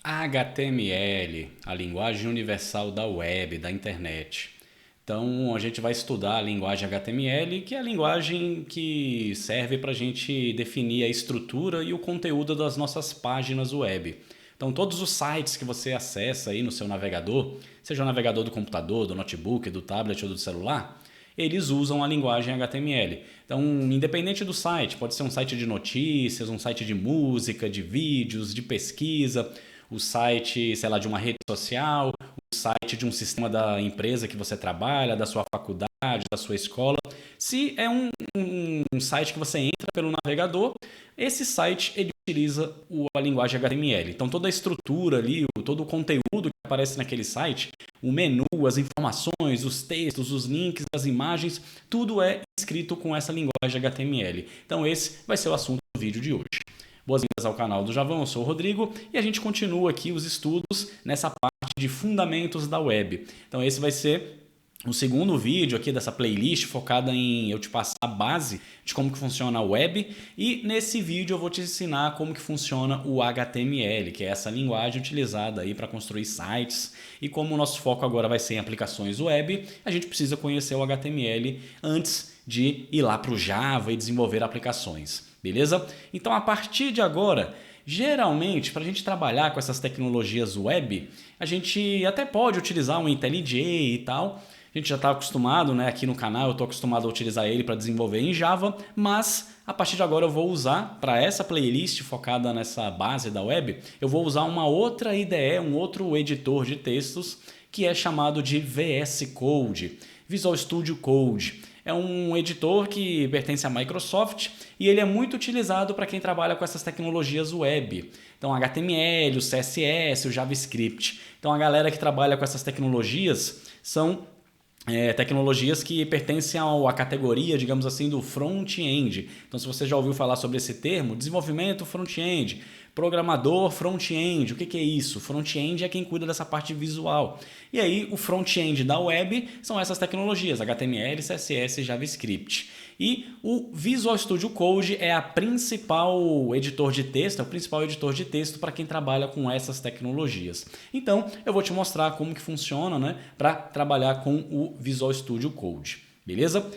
HTML, a linguagem universal da web, da internet. Então, a gente vai estudar a linguagem HTML, que é a linguagem que serve para a gente definir a estrutura e o conteúdo das nossas páginas web. Então, todos os sites que você acessa aí no seu navegador, seja o navegador do computador, do notebook, do tablet ou do celular, eles usam a linguagem HTML. Então, independente do site, pode ser um site de notícias, um site de música, de vídeos, de pesquisa, o site, sei lá, de uma rede social, o site de um sistema da empresa que você trabalha, da sua faculdade, da sua escola. Se é um site que você entra pelo navegador, esse site ele utiliza a linguagem HTML. Então toda a estrutura ali, todo o conteúdo que aparece naquele site, o menu, as informações, os textos, os links, as imagens, tudo é escrito com essa linguagem HTML. Então esse vai ser o assunto do vídeo de hoje. Boas-vindas ao canal do Javão, eu sou o Rodrigo e a gente continua aqui os estudos nessa parte de fundamentos da web. Então esse vai ser o segundo vídeo aqui dessa playlist focada em eu te passar a base de como que funciona a web, e nesse vídeo eu vou te ensinar como que funciona o HTML, que é essa linguagem utilizada aí para construir sites. E como o nosso foco agora vai ser em aplicações web, a gente precisa conhecer o HTML antes de ir lá para o Java e desenvolver aplicações, beleza? Então a partir de agora, geralmente, para a gente trabalhar com essas tecnologias web, a gente até pode utilizar um IntelliJ e tal. A gente já está acostumado, né? Aqui no canal eu estou acostumado a utilizar ele para desenvolver em Java, mas a partir de agora eu vou usar, para essa playlist focada nessa base da web, eu vou usar uma outra IDE, um outro editor de textos, que é chamado de VS Code, Visual Studio Code. É um editor que pertence à Microsoft e ele é muito utilizado para quem trabalha com essas tecnologias web. Então HTML, o CSS, o JavaScript. Então a galera que trabalha com essas tecnologias são tecnologias que pertencem à categoria, digamos assim, do front-end. Então se você já ouviu falar sobre esse termo, desenvolvimento front-end, programador front-end, o que é isso? Front-end é quem cuida dessa parte visual. E aí o front-end da web são essas tecnologias, HTML, CSS e JavaScript. E o Visual Studio Code é a principal editor de texto, é o principal editor de texto para quem trabalha com essas tecnologias. Então eu vou te mostrar como que funciona, né, para trabalhar com o Visual Studio Code, beleza?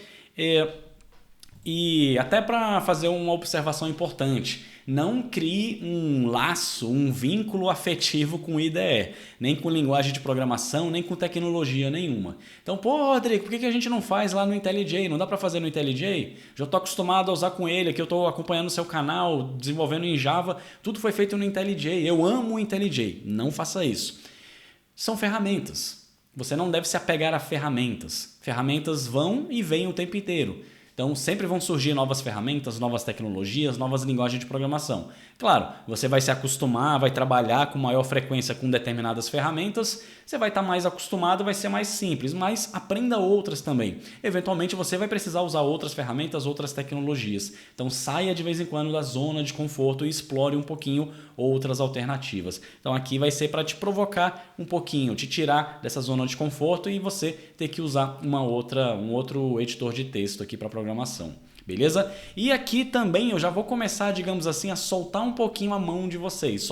E até para fazer uma observação importante, não crie um laço, um vínculo afetivo com IDE, nem com linguagem de programação, nem com tecnologia nenhuma. Então, pô, Rodrigo, por que a gente não faz lá no IntelliJ? Não dá para fazer no IntelliJ? Já estou acostumado a usar com ele, aqui eu estou acompanhando o seu canal, desenvolvendo em Java, tudo foi feito no IntelliJ, eu amo o IntelliJ. Não faça isso. São ferramentas. Você não deve se apegar a ferramentas. Ferramentas vão e vêm o tempo inteiro. Então sempre vão surgir novas ferramentas, novas tecnologias, novas linguagens de programação. Claro, você vai se acostumar, vai trabalhar com maior frequência com determinadas ferramentas, você vai estar mais acostumado, vai ser mais simples, mas aprenda outras também. Eventualmente você vai precisar usar outras ferramentas, outras tecnologias. Então saia de vez em quando da zona de conforto e explore um pouquinho outras alternativas. Então aqui vai ser para te provocar um pouquinho, te tirar dessa zona de conforto e você ter que usar um outro editor de texto aqui para programação. Beleza? E aqui também eu já vou começar, digamos assim, a soltar um pouquinho a mão de vocês,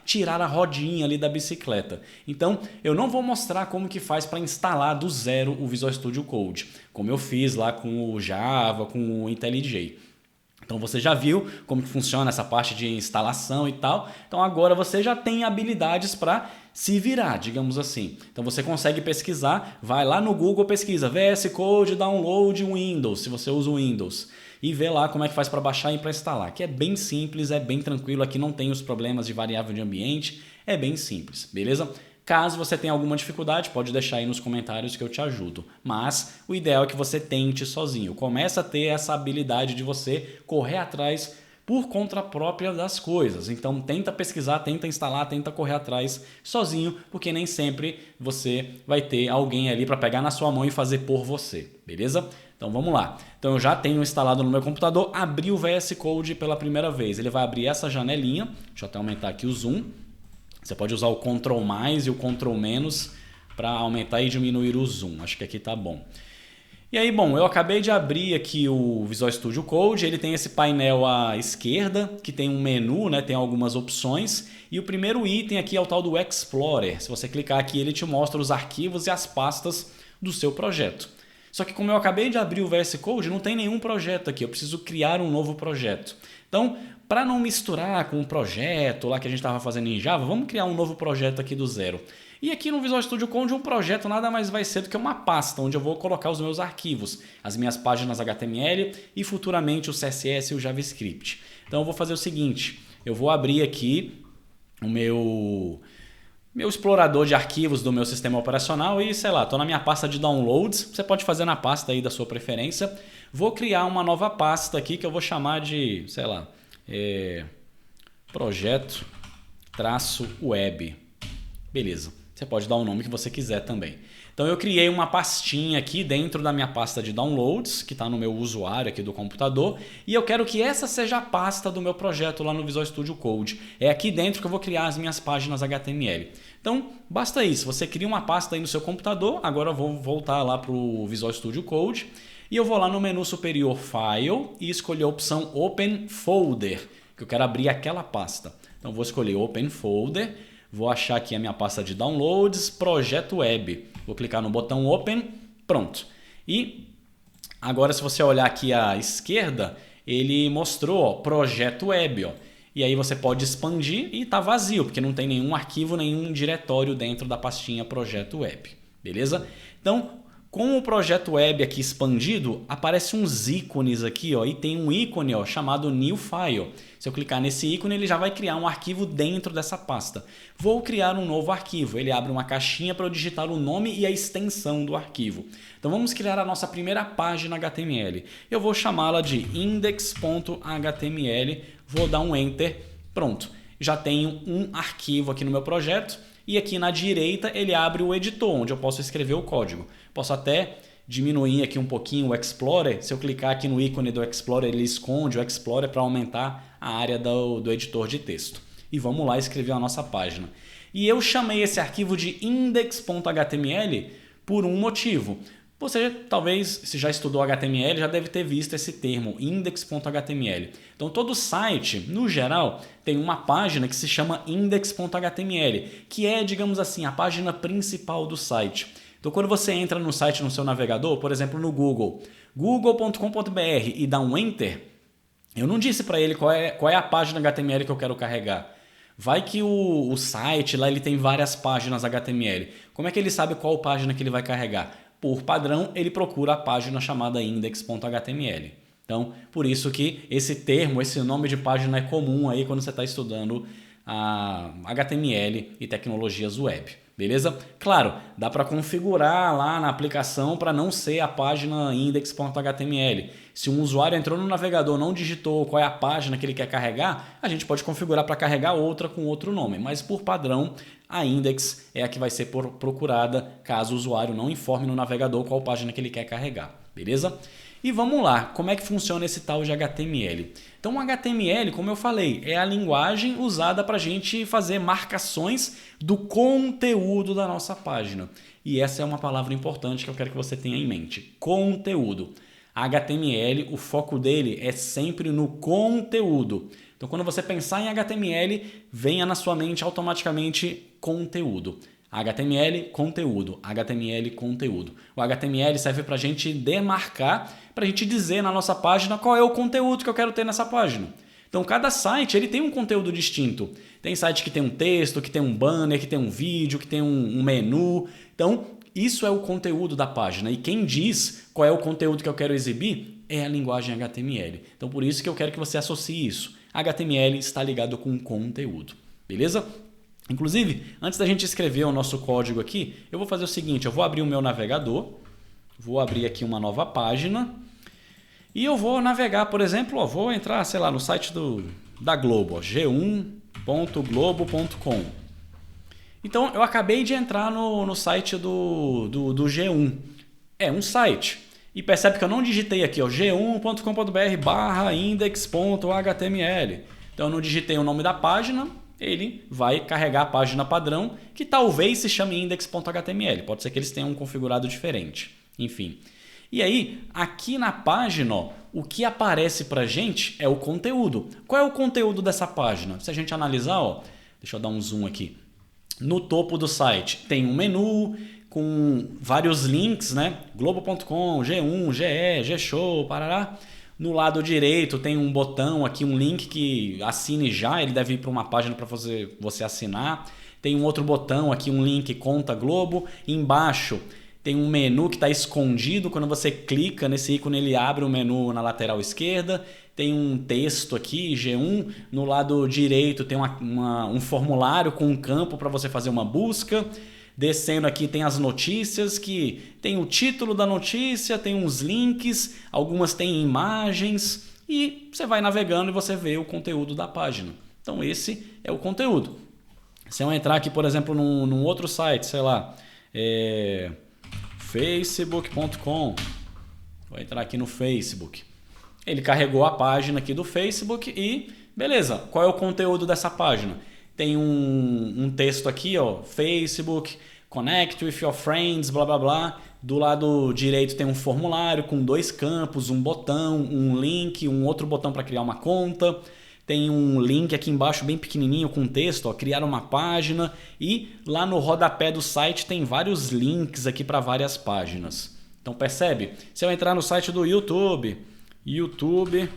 tirar a rodinha ali da bicicleta. Então, eu não vou mostrar como que faz para instalar do zero o Visual Studio Code, como eu fiz lá com o Java, com o IntelliJ. Então você já viu como que funciona essa parte de instalação e tal. Então agora você já tem habilidades para se virar, digamos assim. Então você consegue pesquisar, vai lá no Google, pesquisa VS Code Download Windows, se você usa o Windows, e vê lá como é que faz para baixar e para instalar, que é bem simples, é bem tranquilo, aqui não tem os problemas de variável de ambiente, é bem simples, beleza? Caso você tenha alguma dificuldade, pode deixar aí nos comentários que eu te ajudo. Mas o ideal é que você tente sozinho. Começa a ter essa habilidade de você correr atrás por conta própria das coisas. Então tenta pesquisar, tenta instalar, tenta correr atrás sozinho, porque nem sempre você vai ter alguém ali para pegar na sua mão e fazer por você, beleza? Então vamos lá. Então eu já tenho instalado no meu computador, abri o VS Code pela primeira vez. Ele vai abrir essa janelinha, deixa eu até aumentar aqui o zoom. Você pode usar o Ctrl mais e o Ctrl menos para aumentar e diminuir o zoom. Acho que aqui tá bom. E aí, bom, eu acabei de abrir aqui o Visual Studio Code, ele tem esse painel à esquerda, que tem um menu, né, tem algumas opções, e o primeiro item aqui é o tal do Explorer. Se você clicar aqui, ele te mostra os arquivos e as pastas do seu projeto. Só que como eu acabei de abrir o VS Code, não tem nenhum projeto aqui, eu preciso criar um novo projeto. Então, para não misturar com o projeto lá que a gente estava fazendo em Java, vamos criar um novo projeto aqui do zero. E aqui no Visual Studio Code um projeto nada mais vai ser do que uma pasta onde eu vou colocar os meus arquivos, as minhas páginas HTML e futuramente o CSS e o JavaScript. Então eu vou fazer o seguinte, eu vou abrir aqui o meu explorador de arquivos do meu sistema operacional e, sei lá, estou na minha pasta de downloads, você pode fazer na pasta aí da sua preferência. Vou criar uma nova pasta aqui que eu vou chamar de, sei lá, projeto-web. Beleza. Você pode dar o nome que você quiser também. Então eu criei uma pastinha aqui dentro da minha pasta de downloads, que está no meu usuário aqui do computador, e eu quero que essa seja a pasta do meu projeto lá no Visual Studio Code. É aqui dentro que eu vou criar as minhas páginas HTML. Então basta isso, você cria uma pasta aí no seu computador, agora eu vou voltar lá para o Visual Studio Code, e eu vou lá no menu superior File e escolher a opção Open Folder, que eu quero abrir aquela pasta. Então vou escolher Open Folder. Vou achar aqui a minha pasta de downloads, projeto web. Vou clicar no botão Open, pronto. E agora se você olhar aqui à esquerda, ele mostrou ó, projeto web. Ó. E aí você pode expandir e está vazio, porque não tem nenhum arquivo, nenhum diretório dentro da pastinha projeto web. Beleza? Então, com o projeto web aqui expandido, aparecem uns ícones aqui ó, e tem um ícone ó, chamado New File. Se eu clicar nesse ícone, ele já vai criar um arquivo dentro dessa pasta. Vou criar um novo arquivo. Ele abre uma caixinha para eu digitar o nome e a extensão do arquivo. Então vamos criar a nossa primeira página HTML. Eu vou chamá-la de index.html, vou dar um Enter, pronto. Já tenho um arquivo aqui no meu projeto e aqui na direita ele abre o editor, onde eu posso escrever o código. Posso até diminuir aqui um pouquinho o Explorer. Se eu clicar aqui no ícone do Explorer, ele esconde o Explorer para aumentar a área do editor de texto. E vamos lá escrever a nossa página. E eu chamei esse arquivo de index.html por um motivo. Você talvez, se já estudou HTML, já deve ter visto esse termo, index.html. Então todo site, no geral, tem uma página que se chama index.html, que é, digamos assim, a página principal do site. Então quando você entra no site no seu navegador, por exemplo no Google, google.com.br e dá um Enter, eu não disse para ele qual é a página HTML que eu quero carregar. Vai que o site lá ele tem várias páginas HTML. Como é que ele sabe qual página que ele vai carregar? Por padrão, ele procura a página chamada index.html. Então, por isso que esse termo, esse nome de página é comum aí quando você está estudando a HTML e tecnologias web. Beleza? Claro, dá para configurar lá na aplicação para não ser a página index.html. Se um usuário entrou no navegador, não digitou qual é a página que ele quer carregar, a gente pode configurar para carregar outra com outro nome. Mas por padrão, a index é a que vai ser procurada caso o usuário não informe no navegador qual página que ele quer carregar. Beleza? E vamos lá, como é que funciona esse tal de HTML? Então o HTML, como eu falei, é a linguagem usada para a gente fazer marcações do conteúdo da nossa página. E essa é uma palavra importante que eu quero que você tenha em mente. Conteúdo. HTML, o foco dele é sempre no conteúdo. Então quando você pensar em HTML, venha na sua mente automaticamente conteúdo. HTML, conteúdo. HTML, conteúdo. O HTML serve para a gente demarcar, para a gente dizer na nossa página qual é o conteúdo que eu quero ter nessa página. Então, cada site ele tem um conteúdo distinto. Tem site que tem um texto, que tem um banner, que tem um vídeo, que tem um menu. Então, isso é o conteúdo da página. E quem diz qual é o conteúdo que eu quero exibir é a linguagem HTML. Então, por isso que eu quero que você associe isso. HTML está ligado com conteúdo. Beleza? Inclusive, antes da gente escrever o nosso código aqui, eu vou fazer o seguinte, eu vou abrir o meu navegador, vou abrir aqui uma nova página e eu vou navegar, por exemplo, vou entrar, sei lá, no site da Globo, g1.globo.com. Então, eu acabei de entrar no site do G1. É um site. E percebe que eu não digitei aqui, g1.com.br/index.html. Então, eu não digitei o nome da página, ele vai carregar a página padrão, que talvez se chame index.html. Pode ser que eles tenham um configurado diferente. Enfim. E aí, aqui na página, ó, o que aparece para a gente é o conteúdo. Qual é o conteúdo dessa página? Se a gente analisar, ó, deixa eu dar um zoom aqui. No topo do site tem um menu com vários links, né? Globo.com, G1, GE, G-Show, parará. No lado direito tem um botão aqui, um link que assine já, ele deve ir para uma página para você assinar. Tem um outro botão aqui, um link Conta Globo. Embaixo tem um menu que está escondido, quando você clica nesse ícone ele abre o menu na lateral esquerda. Tem um texto aqui, G1, no lado direito tem um formulário com um campo para você fazer uma busca. Descendo aqui tem as notícias, que tem o título da notícia, tem uns links, algumas têm imagens e você vai navegando e você vê o conteúdo da página. Então esse é o conteúdo. Se eu entrar aqui, por exemplo, num outro site, sei lá, facebook.com, vou entrar aqui no Facebook. Ele carregou a página aqui do Facebook e beleza, qual é o conteúdo dessa página? Tem um texto aqui, ó, Facebook, connect with your friends, blá blá blá. Do lado direito tem um formulário com 2 campos, um botão, um link, um outro botão para criar uma conta. Tem um link aqui embaixo bem pequenininho com texto, ó, criar uma página. E lá no rodapé do site tem vários links aqui para várias páginas. Então percebe? Se eu entrar no site do YouTube, youtube.com,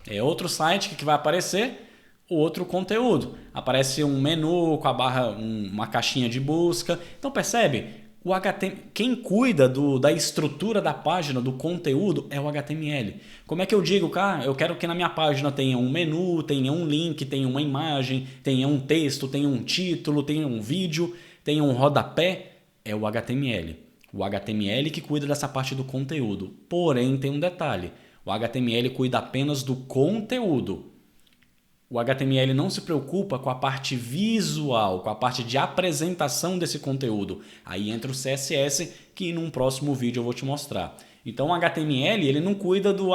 é outro site que vai aparecer outro conteúdo. Aparece um menu com a barra, uma caixinha de busca. Então percebe? O HTML, quem cuida da estrutura da página, do conteúdo, é o HTML. Como é que eu digo, cara, eu quero que na minha página tenha um menu, tenha um link, tenha uma imagem, tenha um texto, tenha um título, tenha um vídeo, tenha um rodapé? É o HTML. O HTML que cuida dessa parte do conteúdo. Porém, tem um detalhe. O HTML cuida apenas do conteúdo. O HTML não se preocupa com a parte visual, com a parte de apresentação desse conteúdo. Aí entra o CSS, que num próximo vídeo eu vou te mostrar. Então o HTML ele não cuida do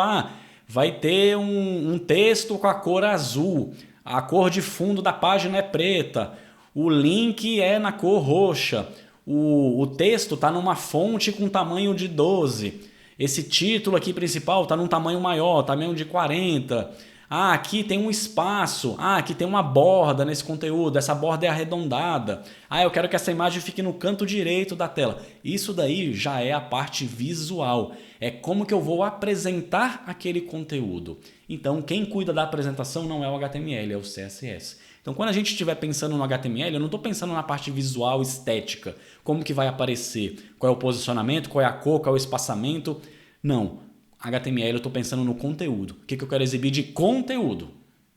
vai ter um texto com a cor azul, a cor de fundo da página é preta, o link é na cor roxa, o texto está numa fonte com tamanho de 12, esse título aqui principal está num tamanho maior, tamanho de 40. Aqui tem um espaço, aqui tem uma borda nesse conteúdo, essa borda é arredondada. Eu quero que essa imagem fique no canto direito da tela. Isso daí já é a parte visual, é como que eu vou apresentar aquele conteúdo. Então quem cuida da apresentação não é o HTML, é o CSS. Então quando a gente estiver pensando no HTML, eu não estou pensando na parte visual estética, como que vai aparecer, qual é o posicionamento, qual é a cor, qual é o espaçamento, não. HTML eu estou pensando no conteúdo. O que eu quero exibir de conteúdo?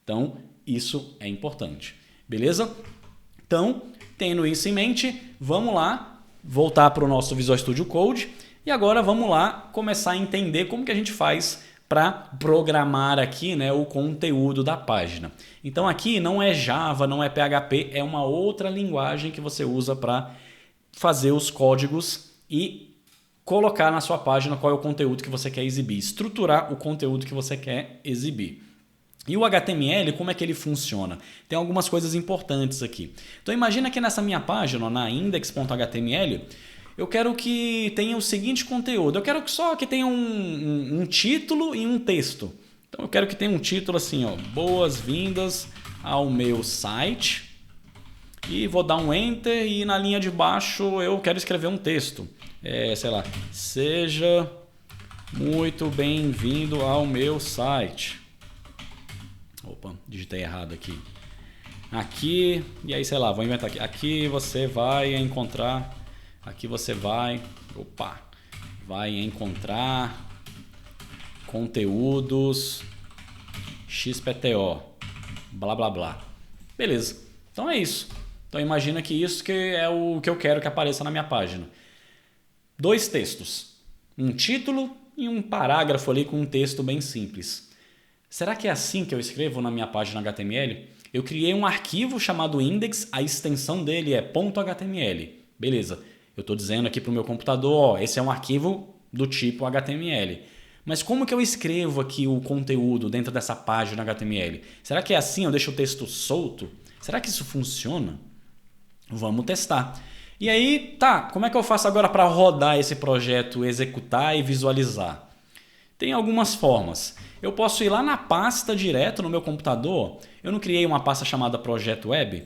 Então, isso é importante. Beleza? Então, tendo isso em mente, vamos lá voltar para o nosso Visual Studio Code e agora vamos lá começar a entender como que a gente faz para programar aqui, né, o conteúdo da página. Então aqui não é Java, não é PHP, é uma outra linguagem que você usa para fazer os códigos e colocar na sua página qual é o conteúdo que você quer exibir, estruturar o conteúdo que você quer exibir. E o HTML, como é que ele funciona? Tem algumas coisas importantes aqui. Então imagina que nessa minha página, na index.html, eu quero que tenha o seguinte conteúdo. Eu quero só que tenha um título e um texto. Então eu quero que tenha um título assim, ó, boas-vindas ao meu site. E vou dar um Enter e na linha de baixo eu quero escrever um texto. Sei lá, seja muito bem-vindo ao meu site. Opa, digitei errado aqui. Aqui, e aí sei lá, vou inventar aqui. Aqui você vai encontrar, vai encontrar conteúdos XPTO, blá blá blá. Beleza, então é isso. Então imagina que isso que é o que eu quero que apareça na minha página. 2 textos, um título e um parágrafo ali com um texto bem simples. Será que é assim que eu escrevo na minha página HTML? Eu criei um arquivo chamado index, a extensão dele é .html. Beleza, eu estou dizendo aqui para o meu computador, esse é um arquivo do tipo HTML. Mas como que eu escrevo aqui o conteúdo dentro dessa página HTML? Será que é assim? Eu deixo o texto solto? Será que isso funciona? Vamos testar. E aí, tá, como é que eu faço agora para rodar esse projeto, executar e visualizar? Tem algumas formas. Eu posso ir lá na pasta direto no meu computador. Eu não criei uma pasta chamada Projeto Web.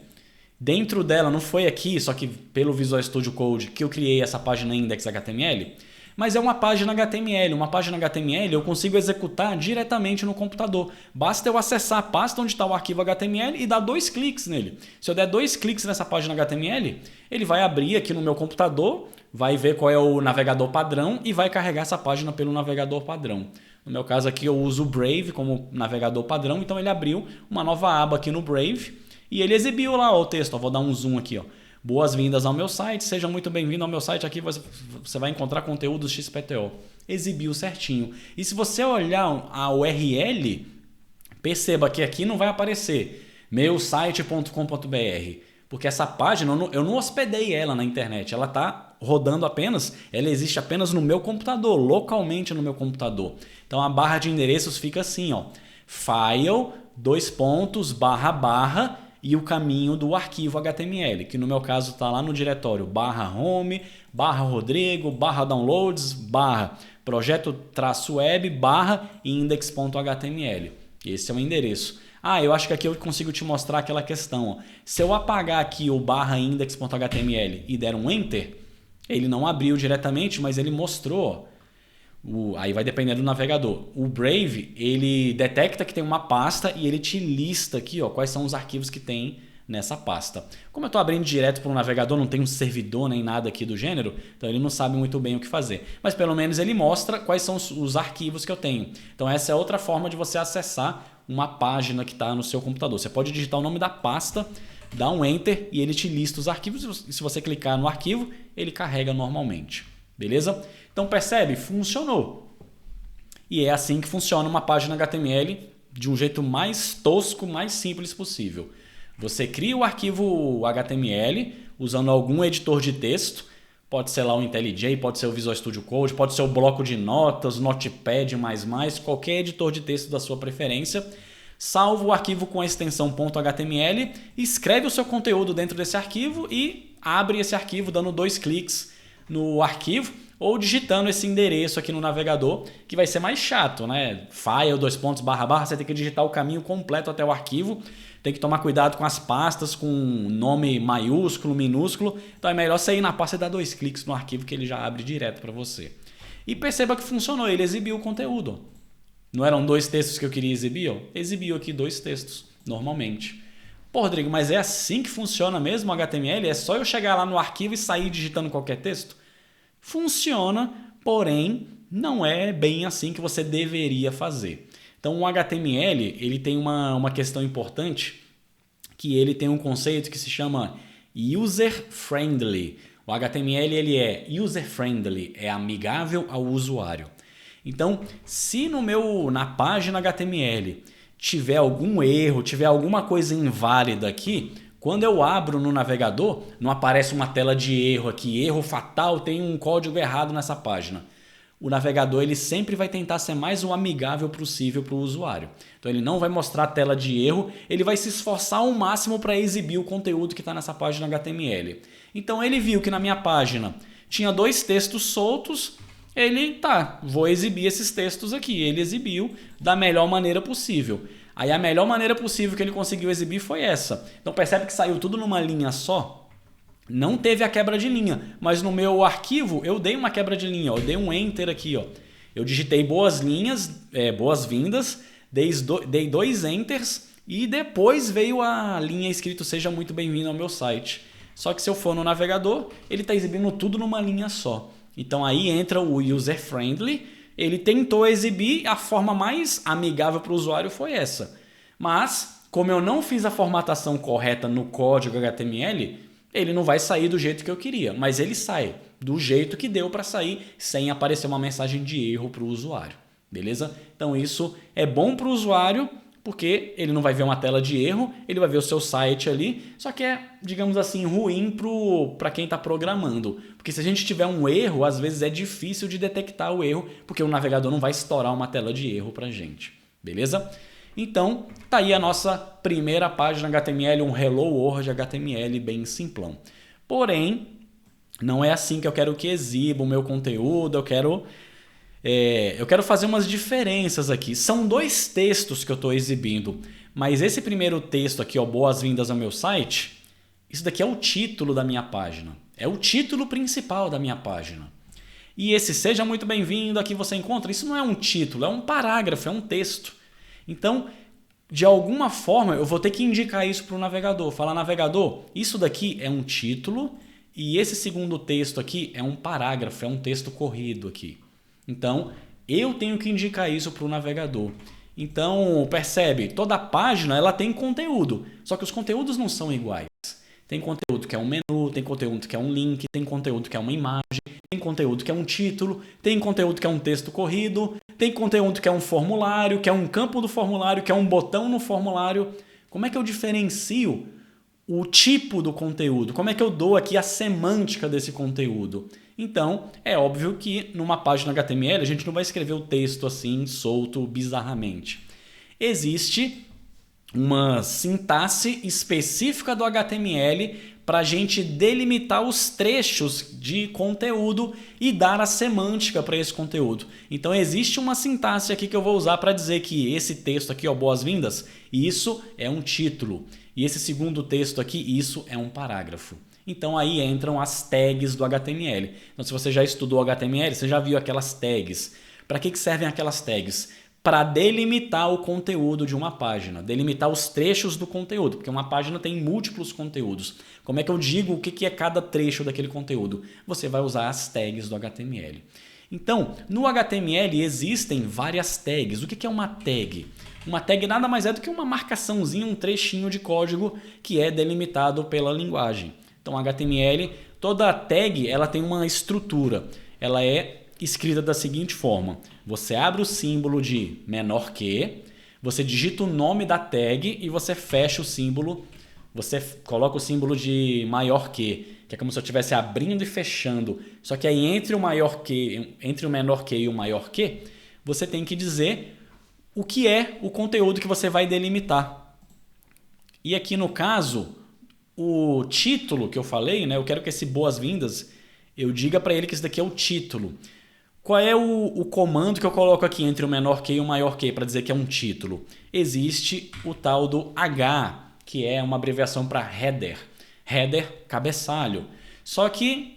Dentro dela, não foi aqui, só que pelo Visual Studio Code que eu criei essa página index.html, mas é uma página HTML. Uma página HTML eu consigo executar diretamente no computador. Basta eu acessar a pasta onde está o arquivo HTML e dar 2 cliques nele. Se eu der 2 cliques nessa página HTML, ele vai abrir aqui no meu computador, vai ver qual é o navegador padrão e vai carregar essa página pelo navegador padrão. No meu caso aqui eu uso o Brave como navegador padrão, então ele abriu uma nova aba aqui no Brave e ele exibiu lá o texto. Eu vou dar um zoom aqui, ó. Boas-vindas ao meu site, seja muito bem-vindo ao meu site. Aqui você vai encontrar conteúdos XPTO. Exibiu certinho. E se você olhar a URL, perceba que aqui não vai aparecer meusite.com.br, porque essa página eu não hospedei ela na internet. Ela está rodando apenas, ela existe apenas no meu computador, localmente no meu computador. Então a barra de endereços fica assim, ó, file, // e o caminho do arquivo HTML, que no meu caso está lá no diretório /home, /rodrigo, /downloads, /projeto-web, /index.html. Esse é o endereço. Eu acho que aqui eu consigo te mostrar aquela questão. Ó. Se eu apagar aqui o /index.html e der um Enter, ele não abriu diretamente, mas ele mostrou. Aí vai depender do navegador. O Brave, ele detecta que tem uma pasta e ele te lista aqui, ó, quais são os arquivos que tem nessa pasta. Como eu estou abrindo direto para o navegador, não tem um servidor nem nada aqui do gênero, então ele não sabe muito bem o que fazer. Mas pelo menos ele mostra quais são os arquivos que eu tenho. Então essa é outra forma de você acessar uma página que está no seu computador. Você pode digitar o nome da pasta, dar um Enter e ele te lista os arquivos. E se você clicar no arquivo, ele carrega normalmente. Beleza? Então percebe? Funcionou. E é assim que funciona uma página HTML de um jeito mais tosco, mais simples possível. Você cria o arquivo HTML usando algum editor de texto. Pode ser lá o IntelliJ, pode ser o Visual Studio Code, pode ser o bloco de notas, Notepad++, qualquer editor de texto da sua preferência. Salva o arquivo com a extensão .html, escreve o seu conteúdo dentro desse arquivo e abre esse arquivo dando 2 cliques no arquivo ou digitando esse endereço aqui no navegador, que vai ser mais chato, né? File, // você tem que digitar o caminho completo até o arquivo. Tem que tomar cuidado com as pastas, com nome maiúsculo, minúsculo. Então é melhor você ir na pasta e dar 2 cliques no arquivo que ele já abre direto para você. E perceba que funcionou, ele exibiu o conteúdo. Não eram 2 textos que eu queria exibir? Exibiu aqui 2 textos, normalmente. Pô, Rodrigo, mas é assim que funciona mesmo o HTML? É só eu chegar lá no arquivo e sair digitando qualquer texto? Funciona, porém não é bem assim que você deveria fazer. Então o HTML ele tem uma questão importante, que ele tem um conceito que se chama user-friendly. O HTML ele é user-friendly, é amigável ao usuário. Então, se na página HTML tiver algum erro, tiver alguma coisa inválida aqui, quando eu abro no navegador, não aparece uma tela de erro aqui, erro fatal, tem um código errado nessa página. O navegador ele sempre vai tentar ser mais o amigável possível para o usuário. Então ele não vai mostrar a tela de erro, ele vai se esforçar ao máximo para exibir o conteúdo que está nessa página HTML. Então ele viu que na minha página tinha 2 textos soltos, vou exibir esses textos aqui. Ele exibiu da melhor maneira possível. Aí a melhor maneira possível que ele conseguiu exibir foi essa. Então percebe que saiu tudo numa linha só? Não teve a quebra de linha, mas no meu arquivo eu dei uma quebra de linha, eu dei um Enter aqui. Eu digitei boas-vindas, dei 2 Enters e depois veio a linha escrito seja muito bem-vindo ao meu site. Só que se eu for no navegador, ele está exibindo tudo numa linha só. Então aí entra o user-friendly. Ele tentou exibir, a forma mais amigável para o usuário foi essa. Mas, como eu não fiz a formatação correta no código HTML, ele não vai sair do jeito que eu queria, mas ele sai do jeito que deu para sair, sem aparecer uma mensagem de erro para o usuário. Beleza? Então isso é bom para o usuário, porque ele não vai ver uma tela de erro, ele vai ver o seu site ali, só que é, digamos assim, ruim para quem está programando. Porque se a gente tiver um erro, às vezes é difícil de detectar o erro, porque o navegador não vai estourar uma tela de erro para a gente. Beleza? Então, tá aí a nossa primeira página HTML, um Hello World HTML bem simplão. Porém, Não é assim que eu quero que exiba o meu conteúdo, eu quero fazer umas diferenças aqui. São dois textos que eu estou exibindo, mas esse primeiro texto aqui, ó, boas-vindas ao meu site, isso daqui é o título da minha página. É o título principal da minha página. E esse seja muito bem-vindo, aqui você encontra, isso não é um título, é um parágrafo, é um texto. Então, de alguma forma, eu vou ter que indicar isso para o navegador. Falar, navegador, isso daqui é um título e esse segundo texto aqui é um parágrafo, é um texto corrido aqui. Então, eu tenho que indicar isso para o navegador. Então, percebe, toda página ela tem conteúdo, só que os conteúdos não são iguais. Tem conteúdo que é um menu, tem conteúdo que é um link, tem conteúdo que é uma imagem, tem conteúdo que é um título, tem conteúdo que é um texto corrido, tem conteúdo que é um formulário, que é um campo do formulário, que é um botão no formulário. Como é que eu diferencio o tipo do conteúdo? Como é que eu dou aqui a semântica desse conteúdo? Então, é óbvio que numa página HTML a gente não vai escrever o texto assim, solto, bizarramente. Existe uma sintaxe específica do HTML para a gente delimitar os trechos de conteúdo e dar a semântica para esse conteúdo. Então existe uma sintaxe aqui que eu vou usar para dizer que esse texto aqui, ó, boas-vindas, isso é um título. E esse segundo texto aqui, isso é um parágrafo. Então aí entram as tags do HTML. Então se você já estudou HTML, você já viu aquelas tags. Para que servem aquelas tags? Para delimitar o conteúdo de uma página, delimitar os trechos do conteúdo, porque uma página tem múltiplos conteúdos. Como é que eu digo o que é cada trecho daquele conteúdo? Você vai usar as tags do HTML. Então, no HTML existem várias tags. O que é uma tag? Uma tag nada mais é do que uma marcaçãozinha, um trechinho de código que é delimitado pela linguagem. Então, HTML, toda tag ela tem uma estrutura. Ela é escrita da seguinte forma: você abre o símbolo de menor que, você digita o nome da tag e você fecha o símbolo, você coloca o símbolo de maior que é como se eu estivesse abrindo e fechando. Só que aí entre o menor que e o maior que, você tem que dizer o que é o conteúdo que você vai delimitar. E aqui no caso, o título que eu falei, né, eu quero que esse boas-vindas, eu diga para ele que isso daqui é o título. Qual é o comando que eu coloco aqui entre o menor que e o maior que para dizer que é um título? Existe o tal do H, que é uma abreviação para header. Header, cabeçalho. Só que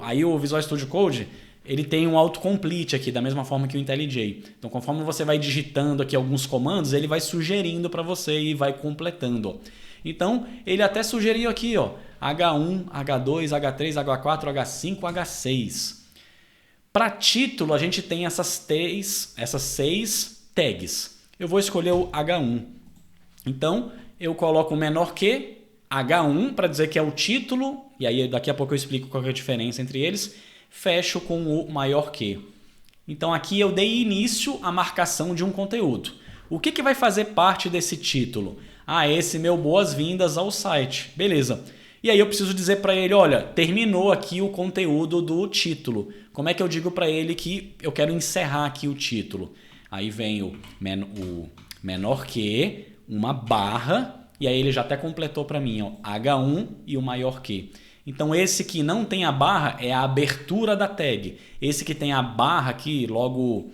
aí o Visual Studio Code ele tem um autocomplete aqui, da mesma forma que o IntelliJ. Então, conforme você vai digitando aqui alguns comandos, ele vai sugerindo para você e vai completando. Então, ele até sugeriu aqui, ó, H1, H2, H3, H4, H5, H6. Para título, a gente tem essas 6 tags. Eu vou escolher o H1. Então, eu coloco o menor que, H1, para dizer que é o título, e aí daqui a pouco eu explico qual é a diferença entre eles. Fecho com o maior que. Então, aqui eu dei início à marcação de um conteúdo. O que vai fazer parte desse título? Esse meu boas-vindas ao site. Beleza. E aí eu preciso dizer para ele, olha, terminou aqui o conteúdo do título. Como é que eu digo para ele que eu quero encerrar aqui o título? Aí vem o menor que, uma barra, e aí ele já até completou para mim, ó, H1 e o maior que. Então esse que não tem a barra é a abertura da tag. Esse que tem a barra aqui logo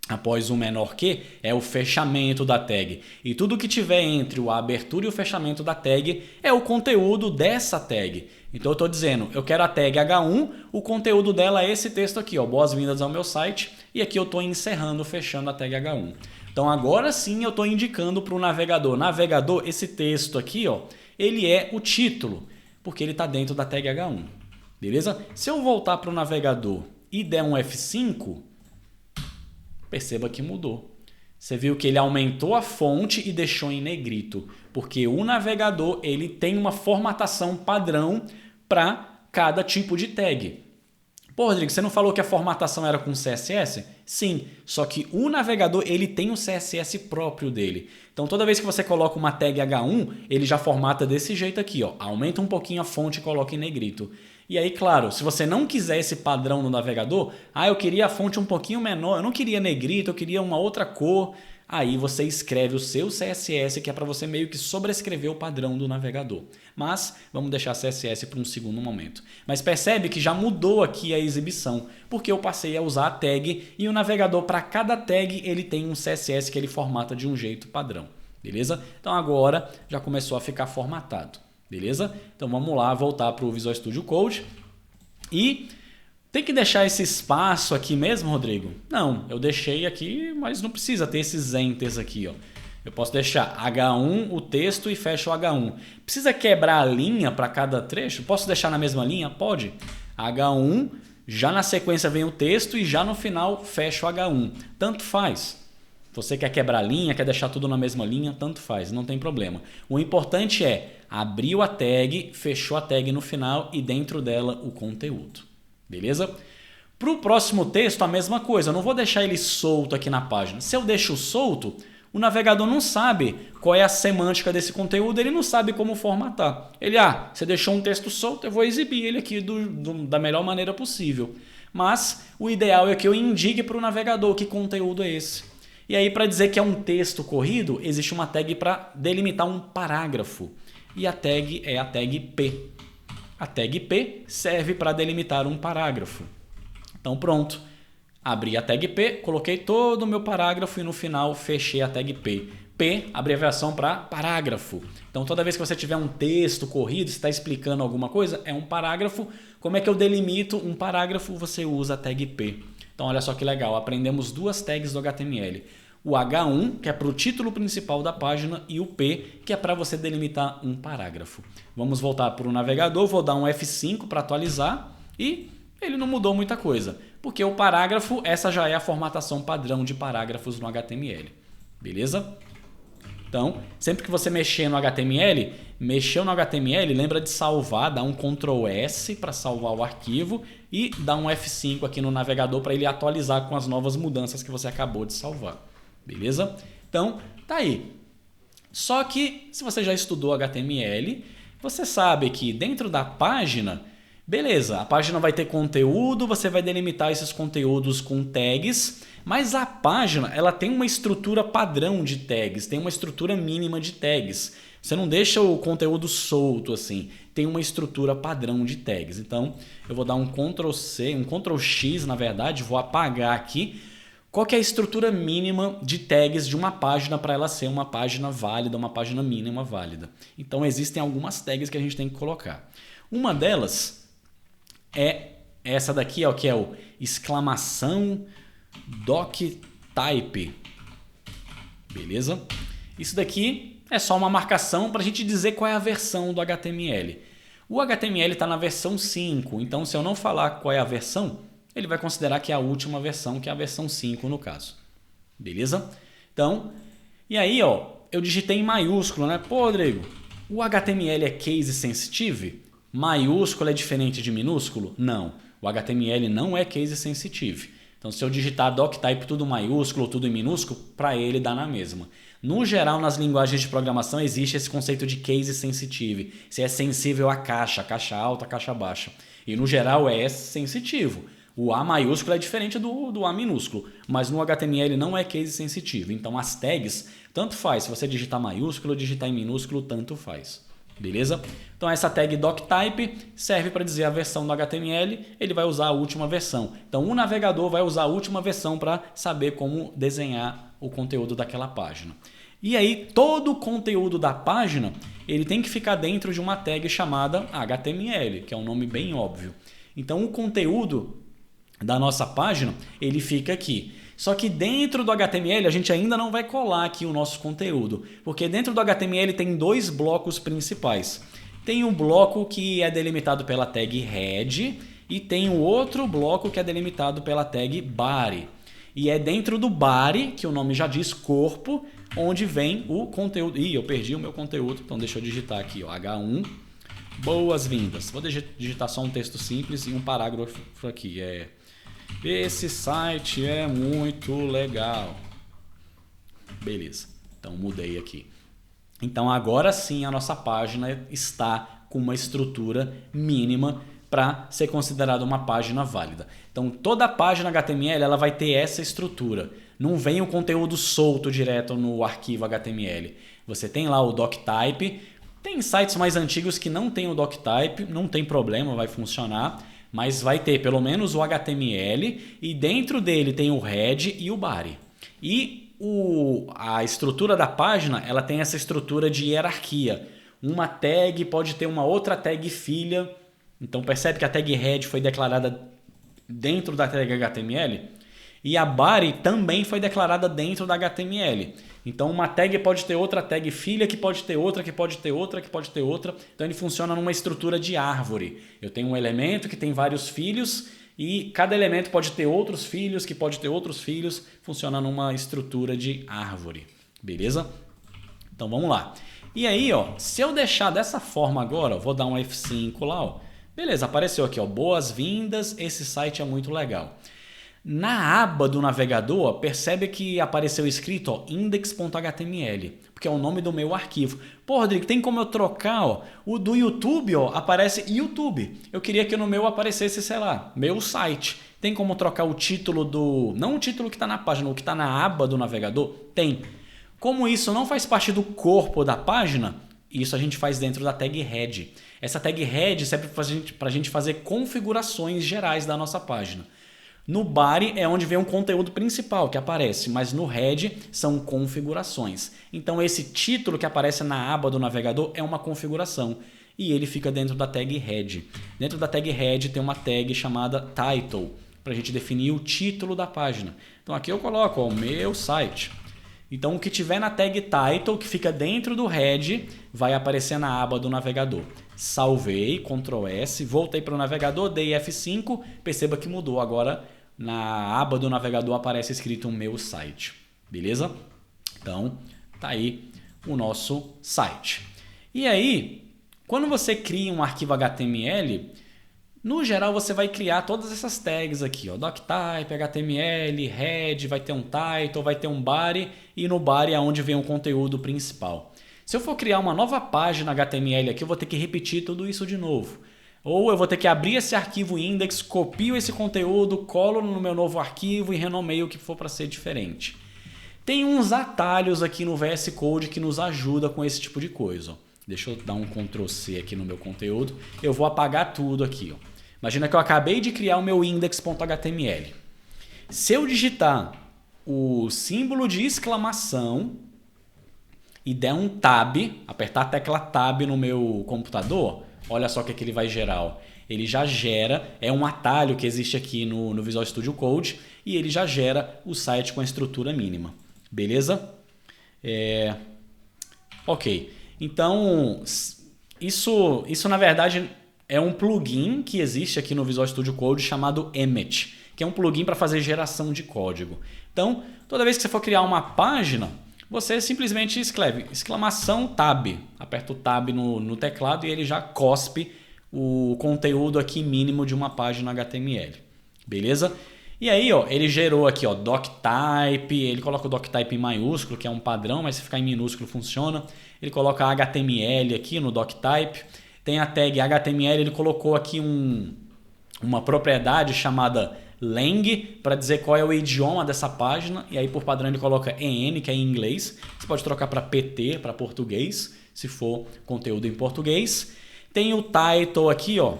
após o menor que é o fechamento da tag. E tudo que tiver entre a abertura e o fechamento da tag é o conteúdo dessa tag. Então eu estou dizendo, eu quero a tag H1, o conteúdo dela é esse texto aqui, ó, boas-vindas ao meu site, e aqui eu estou encerrando, fechando a tag H1. Então agora sim eu estou indicando para o navegador. Navegador, esse texto aqui, ó, ele é o título, porque ele está dentro da tag H1. Beleza? Se eu voltar para o navegador e der um F5, perceba que mudou. Você viu que ele aumentou a fonte e deixou em negrito, porque o navegador ele tem uma formatação padrão para cada tipo de tag. Pô, Rodrigo, você não falou que a formatação era com CSS? Sim, só que o navegador ele tem um CSS próprio dele. Então toda vez que você coloca uma tag H1, ele já formata desse jeito aqui, ó. Aumenta um pouquinho a fonte e coloca em negrito. E aí, claro, se você não quiser esse padrão no navegador, eu queria a fonte um pouquinho menor, eu não queria negrito, eu queria uma outra cor, aí você escreve o seu CSS, que é para você meio que sobrescrever o padrão do navegador. Mas vamos deixar CSS para um segundo momento. Mas percebe que já mudou aqui a exibição, porque eu passei a usar a tag e o navegador, para cada tag, ele tem um CSS que ele formata de um jeito padrão. Beleza? Então agora já começou a ficar formatado. Beleza? Então vamos lá, voltar para o Visual Studio Code. E tem que deixar esse espaço aqui mesmo, Rodrigo? Não, eu deixei aqui, mas não precisa ter esses enters aqui, ó. Eu posso deixar H1 o texto e fecho o H1. Precisa quebrar a linha para cada trecho? Posso deixar na mesma linha? Pode. H1, já na sequência vem o texto e já no final fecho o H1. Tanto faz. Você quer quebrar a linha, quer deixar tudo na mesma linha, tanto faz, não tem problema. O importante é abriu a tag, fechou a tag no final e dentro dela o conteúdo. Beleza? Para o próximo texto, a mesma coisa. Eu não vou deixar ele solto aqui na página. Se eu deixo solto, o navegador não sabe qual é a semântica desse conteúdo, ele não sabe como formatar. Ele, você deixou um texto solto, eu vou exibir ele aqui da melhor maneira possível. Mas o ideal é que eu indique para o navegador que conteúdo é esse. E aí, para dizer que é um texto corrido, existe uma tag para delimitar um parágrafo. E a tag é a tag P. A tag P serve para delimitar um parágrafo. Então pronto, abri a tag P, coloquei todo o meu parágrafo e no final fechei a tag P. P, abreviação para parágrafo. Então toda vez que você tiver um texto corrido, está explicando alguma coisa, é um parágrafo. Como é que eu delimito um parágrafo? Você usa a tag P. Então olha só que legal, aprendemos duas tags do HTML. O H1, que é para o título principal da página, e o P, que é para você delimitar um parágrafo. Vamos voltar para o navegador, vou dar um F5 para atualizar e ele não mudou muita coisa, porque o parágrafo, essa já é a formatação padrão de parágrafos no HTML. Beleza? Então, sempre que você mexer no HTML, mexeu no HTML, lembra de salvar, dá um Ctrl S para salvar o arquivo e dá um F5 aqui no navegador para ele atualizar com as novas mudanças que você acabou de salvar. Beleza? Então, tá aí. Só que, se você já estudou HTML, você sabe que dentro da página, beleza, a página vai ter conteúdo, você vai delimitar esses conteúdos com tags, mas a página ela tem uma estrutura padrão de tags, tem uma estrutura mínima de tags. Você não deixa o conteúdo solto assim, tem uma estrutura padrão de tags. Então, eu vou dar um Ctrl C, um Ctrl X, na verdade, vou apagar aqui. Qual que é a estrutura mínima de tags de uma página para ela ser uma página válida, uma página mínima válida? Então, existem algumas tags que a gente tem que colocar. Uma delas é essa daqui, ó, que é o exclamação doctype. Beleza? Isso daqui é só uma marcação para a gente dizer qual é a versão do HTML. O HTML está na versão 5, então se eu não falar qual é a versão, ele vai considerar que é a última versão, que é a versão 5 no caso. Beleza? Então, e aí, ó, eu digitei em maiúsculo, né? Pô, Rodrigo, o HTML é case sensitive? Maiúsculo é diferente de minúsculo? Não, o HTML não é case sensitive. Então, se eu digitar doctype tudo maiúsculo, tudo em minúsculo, para ele dá na mesma. No geral, nas linguagens de programação, existe esse conceito de case sensitive. Se é sensível à caixa alta, caixa baixa. E no geral é sensitivo. O A maiúsculo é diferente do A minúsculo, mas no HTML não é case sensitivo. Então as tags, tanto faz, se você digitar maiúsculo ou digitar em minúsculo, tanto faz. Beleza? Então essa tag doctype serve para dizer a versão do HTML, ele vai usar a última versão. Então o navegador vai usar a última versão para saber como desenhar o conteúdo daquela página. E aí todo o conteúdo da página ele tem que ficar dentro de uma tag chamada HTML, que é um nome bem óbvio. Então o conteúdo da nossa página, ele fica aqui. Só que dentro do HTML a gente ainda não vai colar aqui o nosso conteúdo, porque dentro do HTML tem dois blocos principais. Tem um bloco que é delimitado pela tag head e tem o outro bloco que é delimitado pela tag body. E é dentro do body, que o nome já diz corpo, onde vem o conteúdo. Ih, eu perdi o meu conteúdo, então deixa eu digitar aqui, ó, H1, boas-vindas. Vou digitar só um texto simples e um parágrafo aqui, esse site é muito legal. Beleza, então mudei aqui. Então agora sim a nossa página está com uma estrutura mínima para ser considerada uma página válida. Então toda a página HTML ela vai ter essa estrutura. Não vem o conteúdo solto direto no arquivo HTML. Você tem lá o doctype. Tem sites mais antigos que não tem o doctype, não tem problema, vai funcionar. Mas vai ter pelo menos o HTML e dentro dele tem o head e o body. E a estrutura da página, ela tem essa estrutura de hierarquia. Uma tag pode ter uma outra tag filha. Então percebe que a tag head foi declarada dentro da tag HTML e a body também foi declarada dentro da HTML. Então uma tag pode ter outra tag filha, que pode ter outra, que pode ter outra, que pode ter outra. Então ele funciona numa estrutura de árvore. Eu tenho um elemento que tem vários filhos e cada elemento pode ter outros filhos, que pode ter outros filhos. Funciona numa estrutura de árvore. Beleza? Então vamos lá. E aí, ó, se eu deixar dessa forma agora, ó, vou dar um F5 lá, ó. Beleza, apareceu aqui, ó, boas-vindas, esse site é muito legal. Na aba do navegador, percebe que apareceu escrito ó, index.html, porque é o nome do meu arquivo. Pô, Rodrigo, tem como eu trocar? Ó, o do YouTube ó, aparece YouTube. Eu queria que no meu aparecesse, sei lá, meu site. Tem como trocar o título do... Não o título que está na página, o que está na aba do navegador? Tem. Como isso não faz parte do corpo da página, isso a gente faz dentro da tag head. Essa tag head serve para a gente fazer configurações gerais da nossa página. No body é onde vem o conteúdo principal que aparece, mas no head são configurações. Então esse título que aparece na aba do navegador é uma configuração e ele fica dentro da tag head. Dentro da tag head tem uma tag chamada title, para a gente definir o título da página. Então aqui eu coloco o meu site. Então o que tiver na tag title, que fica dentro do head, vai aparecer na aba do navegador. Salvei, Ctrl S, voltei para o navegador, dei F5, perceba que mudou. Agora na aba do navegador aparece escrito meu site. Beleza? Então tá aí o nosso site. E aí, quando você cria um arquivo HTML, no geral você vai criar todas essas tags aqui, ó, doctype, HTML, head, vai ter um title, vai ter um body e no body é onde vem o conteúdo principal. Se eu for criar uma nova página HTML aqui, eu vou ter que repetir tudo isso de novo. Ou eu vou ter que abrir esse arquivo index, copio esse conteúdo, colo no meu novo arquivo e renomeio o que for para ser diferente. Tem uns atalhos aqui no VS Code que nos ajuda com esse tipo de coisa. Ó. Deixa eu dar um Ctrl C aqui no meu conteúdo. Eu vou apagar tudo aqui. Ó. Imagina que eu acabei de criar o meu index.html. Se eu digitar o símbolo de exclamação e der um tab, apertar a tecla tab no meu computador, olha só o que ele vai gerar. Ó. Ele já gera, é um atalho que existe aqui no Visual Studio Code e ele já gera o site com a estrutura mínima. Beleza? Ok. Então, isso na verdade é um plugin que existe aqui no Visual Studio Code chamado Emmet, que é um plugin para fazer geração de código. Então, toda vez que você for criar uma página, você simplesmente escreve exclamação tab, aperta o tab no teclado e ele já cospe o conteúdo aqui mínimo de uma página HTML. Beleza? E aí, ó, ele gerou aqui, ó, doctype, ele coloca o doctype em maiúsculo, que é um padrão, mas se ficar em minúsculo funciona. Ele coloca HTML aqui no doctype. Tem a tag HTML, ele colocou aqui uma propriedade chamada lang para dizer qual é o idioma dessa página. E aí, por padrão, ele coloca EN, que é em inglês. Você pode trocar para PT, para português, se for conteúdo em português. Tem o title aqui, ó,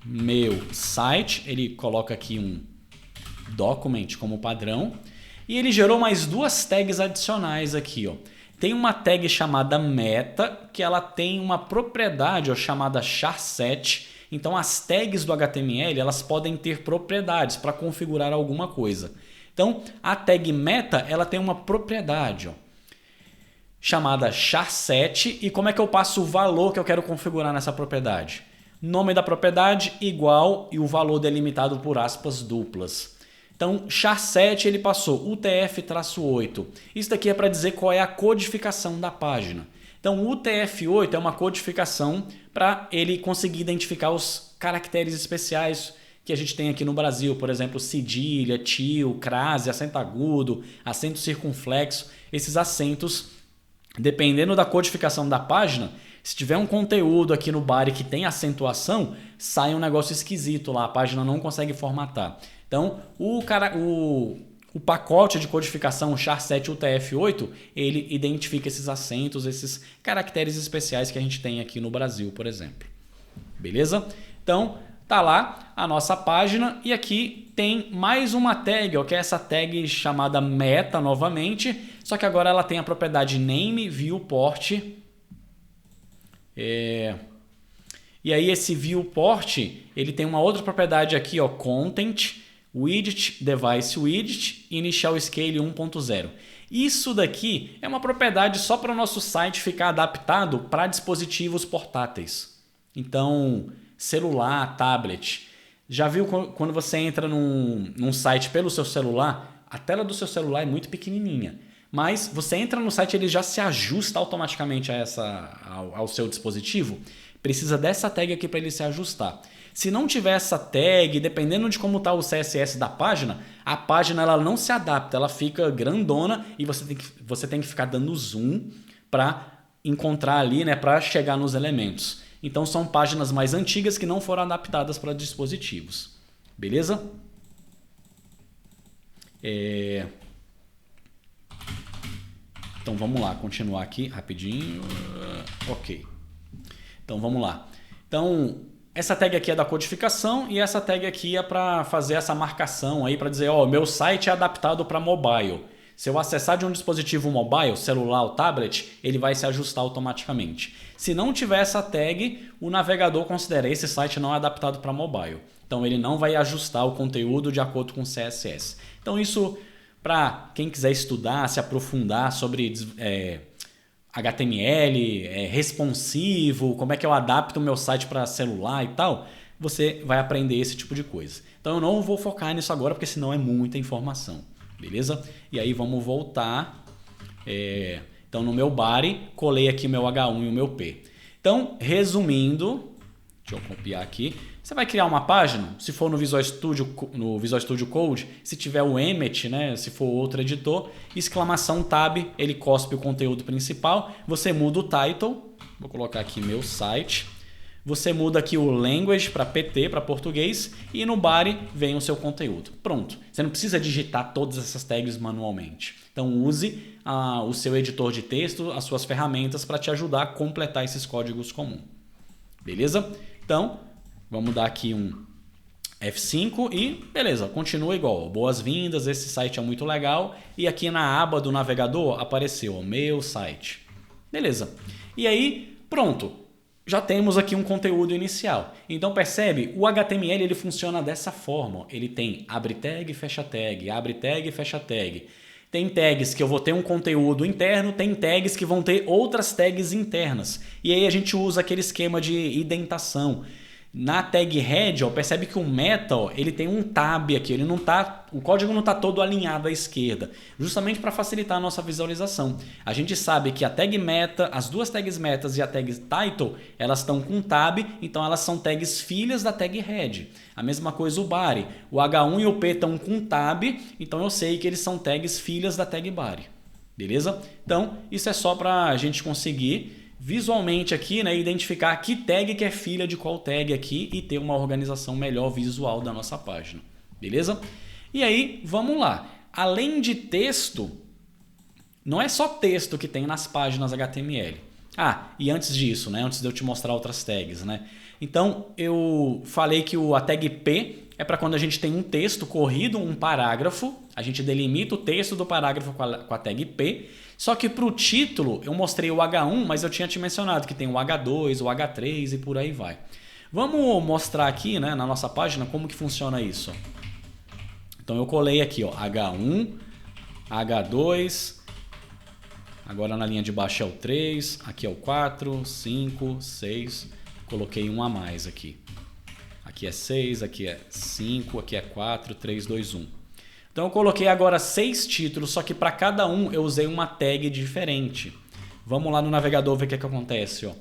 meu site. Ele coloca aqui um document como padrão. E ele gerou mais duas tags adicionais aqui, ó. Tem uma tag chamada meta, que ela tem uma propriedade ó, chamada charset. Então as tags do HTML elas podem ter propriedades para configurar alguma coisa. Então a tag meta ela tem uma propriedade ó, chamada charset. E como é que eu passo o valor que eu quero configurar nessa propriedade? Nome da propriedade igual e o valor delimitado por aspas duplas. Então, char7 ele passou UTF-8. Isso daqui é para dizer qual é a codificação da página. Então, o UTF-8 é uma codificação para ele conseguir identificar os caracteres especiais que a gente tem aqui no Brasil. Por exemplo, cedilha, tio, crase, acento agudo, acento circunflexo. Esses acentos, dependendo da codificação da página, se tiver um conteúdo aqui no body que tem acentuação, sai um negócio esquisito lá, a página não consegue formatar. Então, o O pacote de codificação char7 UTF-8, ele identifica esses acentos, esses caracteres especiais que a gente tem aqui no Brasil, por exemplo. Beleza? Então, tá lá a nossa página e aqui tem mais uma tag, ó, que é essa tag chamada meta novamente, só que agora ela tem a propriedade name, viewport. E aí esse viewport, ele tem uma outra propriedade aqui, ó, content, widget, device widget, initial scale 1.0. Isso daqui é uma propriedade só para o nosso site ficar adaptado para dispositivos portáteis. Então, celular, tablet. Já viu quando você entra num site pelo seu celular? A tela do seu celular é muito pequenininha. Mas você entra no site, ele já se ajusta automaticamente ao seu dispositivo. Precisa dessa tag aqui para ele se ajustar. Se não tiver essa tag, dependendo de como está o CSS da página, a página ela não se adapta, ela fica grandona e você tem que ficar dando zoom para encontrar ali, né, para chegar nos elementos. Então são páginas mais antigas que não foram adaptadas para dispositivos. Beleza? Então vamos lá, continuar aqui rapidinho. Ok. Então vamos lá. Então essa tag aqui é da codificação e essa tag aqui é para fazer essa marcação aí para dizer, ó, meu site é adaptado para mobile. Se eu acessar de um dispositivo mobile, celular ou tablet, ele vai se ajustar automaticamente. Se não tiver essa tag, o navegador considera esse site não é adaptado para mobile. Então ele não vai ajustar o conteúdo de acordo com o CSS. Então isso, para quem quiser estudar, se aprofundar sobre HTML, responsivo, como é que eu adapto o meu site para celular e tal, você vai aprender esse tipo de coisa. Então eu não vou focar nisso agora, porque senão é muita informação. Beleza? E aí vamos voltar. Então no meu body, colei aqui o meu H1 e o meu P. Então, resumindo, deixa eu copiar aqui. Você vai criar uma página, se for no Visual Studio Code, se tiver o Emmet, né, se for outro editor, exclamação tab, ele cospe o conteúdo principal. Você muda o title, vou colocar aqui meu site. Você muda aqui o language para PT, para português, e no body vem o seu conteúdo. Pronto. Você não precisa digitar todas essas tags manualmente. Então use o seu editor de texto, as suas ferramentas para te ajudar a completar esses códigos comuns. Beleza? Então, vamos dar aqui um F5 e beleza, continua igual. Boas-vindas, esse site é muito legal. E aqui na aba do navegador apareceu o meu site. Beleza. E aí, pronto. Já temos aqui um conteúdo inicial. Então percebe, o HTML ele funciona dessa forma. Ele tem abre tag, fecha tag, abre tag, fecha tag. Tem tags que eu vou ter um conteúdo interno, tem tags que vão ter outras tags internas. E aí a gente usa aquele esquema de indentação. Na tag head, ó, percebe que o meta, ó, ele tem um tab aqui, o código não está todo alinhado à esquerda, justamente para facilitar a nossa visualização. A gente sabe que a tag meta, as duas tags metas e a tag title, elas estão com tab, então elas são tags filhas da tag head. A mesma coisa o body, o H1 e o P estão com tab, então eu sei que eles são tags filhas da tag body. Beleza? Então, isso é só para a gente conseguir visualmente aqui, né, identificar que tag que é filha de qual tag aqui e ter uma organização melhor visual da nossa página. Beleza? E aí, vamos lá. Além de texto, não é só texto que tem nas páginas HTML. E antes disso, né, antes de eu te mostrar outras tags, né? Então, eu falei que a tag P é para quando a gente tem um texto corrido, um parágrafo, a gente delimita o texto do parágrafo com a tag P, só que para o título eu mostrei o H1, mas eu tinha te mencionado que tem o H2, o H3 e por aí vai. Vamos mostrar aqui, né, na nossa página como que funciona isso. Então eu colei aqui, ó, H1, H2, agora na linha de baixo é o 3, aqui é o 4, 5, 6, coloquei um a mais aqui. Aqui é 6, aqui é 5, aqui é 4, 3, 2, 1. Então eu coloquei agora 6 títulos, só que para cada um eu usei uma tag diferente. Vamos lá no navegador ver o que acontece. Ó.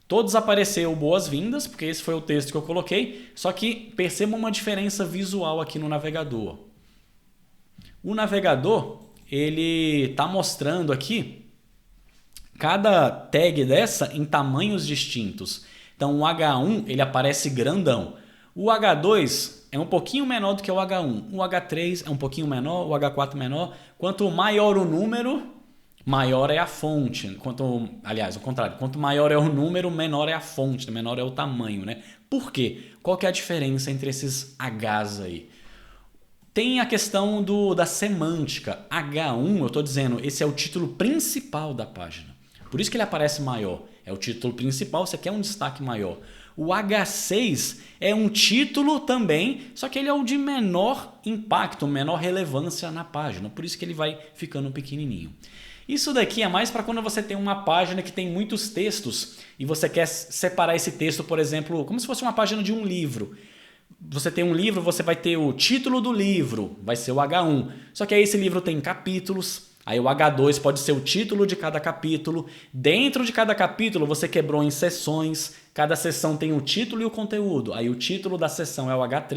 Todos apareceram boas-vindas, porque esse foi o texto que eu coloquei, só que perceba uma diferença visual aqui no navegador. O navegador, ele está mostrando aqui cada tag dessa em tamanhos distintos. Então o H1 ele aparece grandão. O H2 é um pouquinho menor do que o H1. O H3 é um pouquinho menor, o H4 menor. Quanto maior o número, maior é a fonte. Aliás, o contrário. Quanto maior é o número, menor é a fonte, menor é o tamanho, né? Por quê? Qual que é a diferença entre esses Hs aí? Tem a questão da semântica. H1, eu estou dizendo, esse é o título principal da página. Por isso que ele aparece maior. É o título principal, você quer um destaque maior. O H6 é um título também, só que ele é o de menor impacto, menor relevância na página. Por isso que ele vai ficando pequenininho. Isso daqui é mais para quando você tem uma página que tem muitos textos e você quer separar esse texto, por exemplo, como se fosse uma página de um livro. Você tem um livro, você vai ter o título do livro, vai ser o H1. Só que aí esse livro tem capítulos, aí o H2 pode ser o título de cada capítulo. Dentro de cada capítulo você quebrou em seções, cada seção tem o título e o conteúdo. Aí o título da seção é o H3.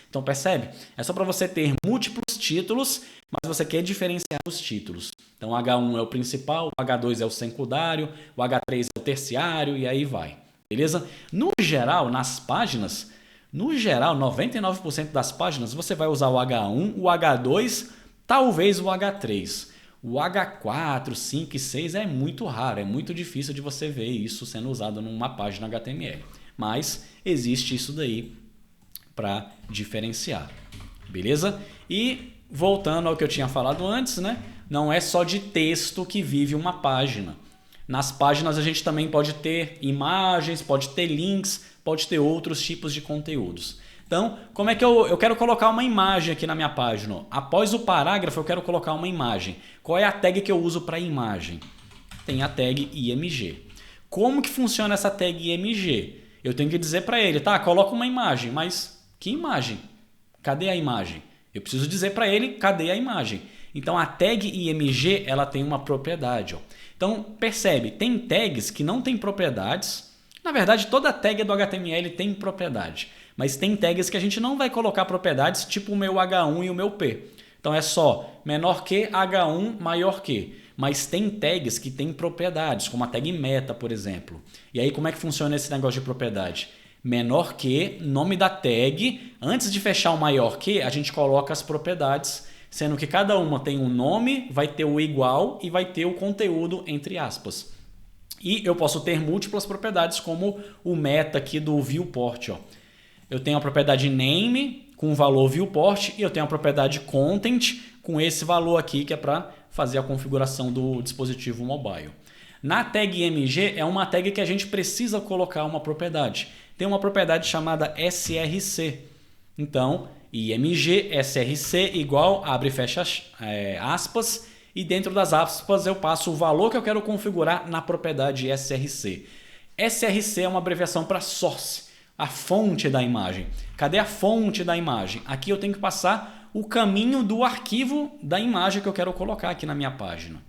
Então percebe? É só para você ter múltiplos títulos, mas você quer diferenciar os títulos. Então o H1 é o principal, o H2 é o secundário, o H3 é o terciário e aí vai. Beleza? No geral, nas páginas... No geral, 99% das páginas você vai usar o H1, o H2, talvez o H3. O H4, 5 e 6 é muito raro, é muito difícil de você ver isso sendo usado numa página HTML. Mas existe isso daí para diferenciar. Beleza? E voltando ao que eu tinha falado antes, né? Não é só de texto que vive uma página. Nas páginas a gente também pode ter imagens, pode ter links, pode ter outros tipos de conteúdos. Então, como é que eu quero colocar uma imagem aqui na minha página? Após o parágrafo eu quero colocar uma imagem. Qual é a tag que eu uso para imagem? Tem a tag IMG. Como que funciona essa tag IMG? Eu tenho que dizer para ele, tá, coloca uma imagem, mas que imagem? Cadê a imagem? Eu preciso dizer para ele, cadê a imagem? Então a tag IMG ela tem uma propriedade. Ó. Então percebe, tem tags que não têm propriedades. Na verdade, toda tag do HTML tem propriedade. Mas tem tags que a gente não vai colocar propriedades, tipo o meu H1 e o meu P. Então é só menor que H1 maior que. Mas tem tags que têm propriedades, como a tag meta, por exemplo. E aí como é que funciona esse negócio de propriedade? Menor que, nome da tag. Antes de fechar o maior que, a gente coloca as propriedades, sendo que cada uma tem um nome, vai ter o igual e vai ter o conteúdo entre aspas. E eu posso ter múltiplas propriedades, como o meta aqui do viewport. Ó. Eu tenho a propriedade name com o valor viewport e eu tenho a propriedade content com esse valor aqui, que é para fazer a configuração do dispositivo mobile. Na tag img é uma tag que a gente precisa colocar uma propriedade. Tem uma propriedade chamada src. Então, img src igual, abre e fecha aspas, e dentro das aspas eu passo o valor que eu quero configurar na propriedade src. src é uma abreviação para source, a fonte da imagem. Cadê a fonte da imagem? Aqui eu tenho que passar o caminho do arquivo da imagem que eu quero colocar aqui na minha página.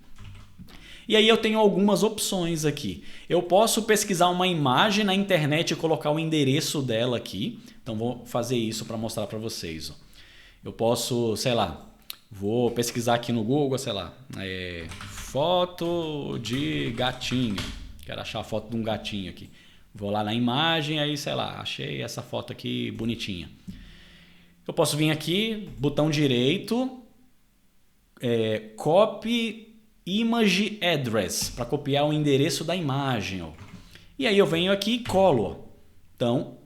E aí eu tenho algumas opções aqui. Eu posso pesquisar uma imagem na internet e colocar o endereço dela aqui. Então vou fazer isso para mostrar para vocês. Ó. Eu posso, sei lá, vou pesquisar aqui no Google, sei lá, foto de gatinho. Quero achar a foto de um gatinho aqui. Vou lá na imagem, aí sei lá, achei essa foto aqui bonitinha. Eu posso vir aqui, botão direito, copy image address, para copiar o endereço da imagem. Ó. E aí eu venho aqui e colo. Ó. Então,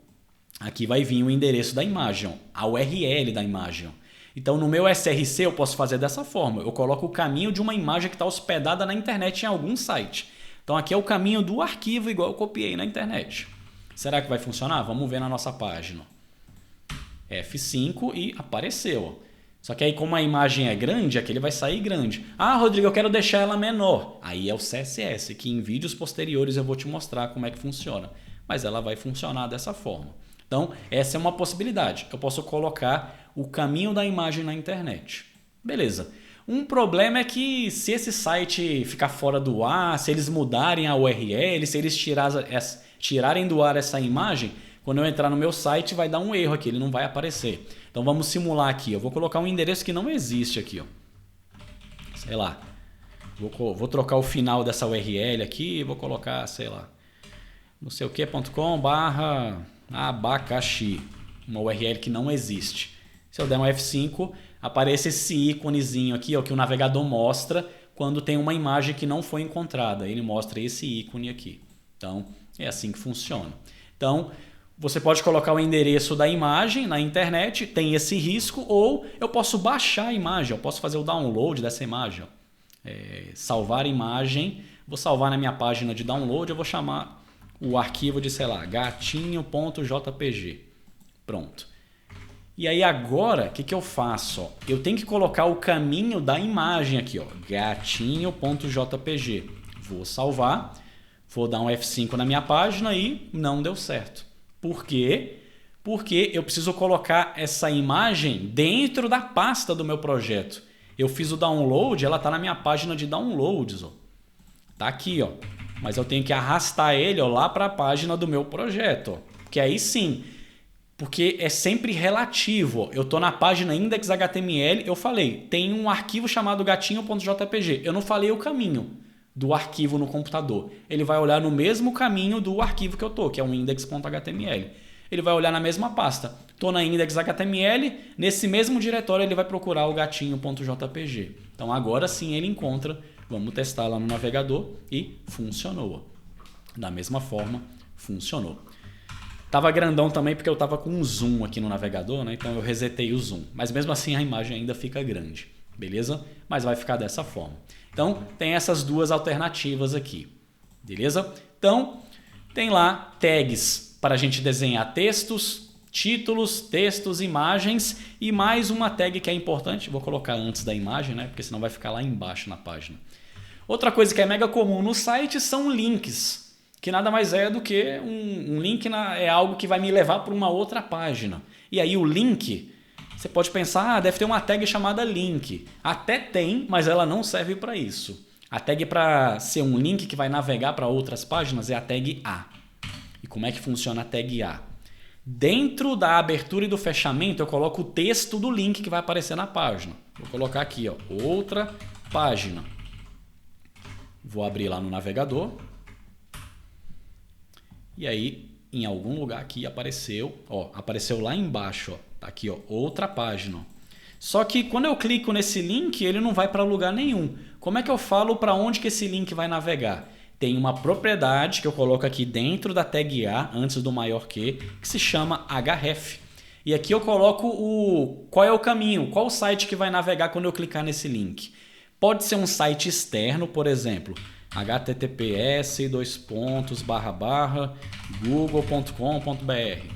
aqui vai vir o endereço da imagem, ó, a URL da imagem. Ó. Então, no meu SRC eu posso fazer dessa forma. Eu coloco o caminho de uma imagem que está hospedada na internet em algum site. Então, aqui é o caminho do arquivo igual eu copiei na internet. Será que vai funcionar? Vamos ver na nossa página. F5 e apareceu. Ó. Só que aí como a imagem é grande, aqui ele vai sair grande. Ah, Rodrigo, eu quero deixar ela menor. Aí é o CSS, que em vídeos posteriores eu vou te mostrar como é que funciona. Mas ela vai funcionar dessa forma. Então, essa é uma possibilidade. Eu posso colocar o caminho da imagem na internet. Beleza. Um problema é que se esse site ficar fora do ar, se eles mudarem a URL, se eles tirarem do ar essa imagem, quando eu entrar no meu site vai dar um erro aqui, ele não vai aparecer. Então vamos simular aqui. Eu vou colocar um endereço que não existe aqui. Ó. Sei lá. Vou trocar o final dessa URL aqui e vou colocar, sei lá, não sei o que.com/abacaxi. uma URL que não existe. Se eu der um F5, aparece esse íconezinho aqui, ó, que o navegador mostra quando tem uma imagem que não foi encontrada. Ele mostra esse ícone aqui. Então, é assim que funciona. Então, você pode colocar o endereço da imagem na internet, tem esse risco, ou eu posso baixar a imagem, eu posso fazer o download dessa imagem. Salvar a imagem, vou salvar na minha página de download, eu vou chamar o arquivo de, sei lá, gatinho.jpg. Pronto. E aí agora, o que eu faço? Ó? Eu tenho que colocar o caminho da imagem aqui, ó, gatinho.jpg. Vou salvar, vou dar um F5 na minha página e não deu certo. Por quê? Porque eu preciso colocar essa imagem dentro da pasta do meu projeto. Eu fiz o download, ela está na minha página de downloads. Ó. Tá aqui, ó. Mas eu tenho que arrastar ele, ó, lá para a página do meu projeto. Ó. Porque aí sim, porque é sempre relativo. Ó. Eu estou na página index.html, eu falei, tem um arquivo chamado gatinho.jpg. Eu não falei o caminho do arquivo no computador. Ele vai olhar no mesmo caminho do arquivo que eu estou, que é um index.html. Ele vai olhar na mesma pasta. Estou na index.html, nesse mesmo diretório ele vai procurar o gatinho.jpg. Então agora sim ele encontra. Vamos testar lá no navegador e funcionou. Da mesma forma, funcionou. Tava grandão também porque eu tava com um zoom aqui no navegador, né? Então eu resetei o zoom. Mas mesmo assim a imagem ainda fica grande, beleza? Mas vai ficar dessa forma. Então tem essas duas alternativas aqui, beleza? Então tem lá tags para a gente desenhar textos, títulos, textos, imagens e mais uma tag que é importante. Vou colocar antes da imagem, né? Porque senão vai ficar lá embaixo na página. Outra coisa que é mega comum no site são links, que nada mais é do que um link é algo que vai me levar para uma outra página. E aí o link, você pode pensar, deve ter uma tag chamada link. Até tem, mas ela não serve para isso. A tag para ser um link que vai navegar para outras páginas é a tag A. E como é que funciona a tag A? Dentro da abertura e do fechamento eu coloco o texto do link que vai aparecer na página. Vou colocar aqui, ó, outra página. Vou abrir lá no navegador. E aí, em algum lugar aqui apareceu, ó, apareceu lá embaixo, ó, tá aqui, ó, outra página. Só que quando eu clico nesse link, ele não vai para lugar nenhum. Como é que eu falo para onde que esse link vai navegar? Tem uma propriedade que eu coloco aqui dentro da tag A, antes do maior que se chama href. E aqui eu coloco qual é o caminho, qual o site que vai navegar quando eu clicar nesse link. Pode ser um site externo, por exemplo, https://google.com.br.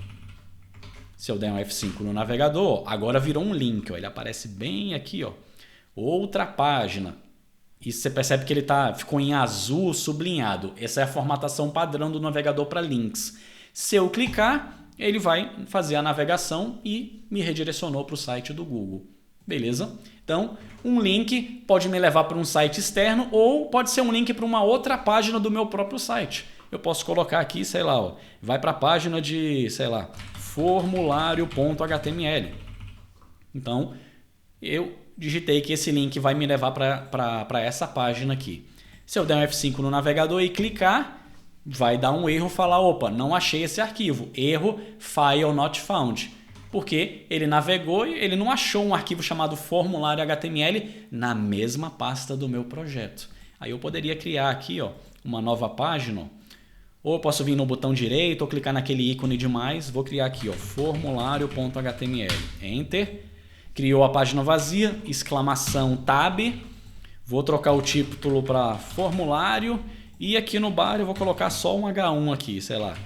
Se eu der um F5 no navegador, agora virou um link, ó, ele aparece bem aqui, ó, outra página. E você percebe que ele ficou em azul sublinhado. Essa é a formatação padrão do navegador para links. Se eu clicar, ele vai fazer a navegação e me redirecionou para o site do Google. Beleza? Então, um link pode me levar para um site externo ou pode ser um link para uma outra página do meu próprio site. Eu posso colocar aqui, sei lá, ó, vai para a página de, sei lá, formulário.html. Então, eu digitei que esse link vai me levar para essa página aqui. Se eu der um F5 no navegador e clicar, vai dar um erro, falar, opa, não achei esse arquivo. Erro, file not found. Porque ele navegou e ele não achou um arquivo chamado formulário HTML na mesma pasta do meu projeto. Aí eu poderia criar aqui, ó, uma nova página. Ou eu posso vir no botão direito ou clicar naquele ícone de mais. Vou criar aqui, ó, formulário.html. Enter. Criou a página vazia, exclamação tab. Vou trocar o título para formulário. E aqui no bar eu vou colocar só um H1 aqui, sei lá.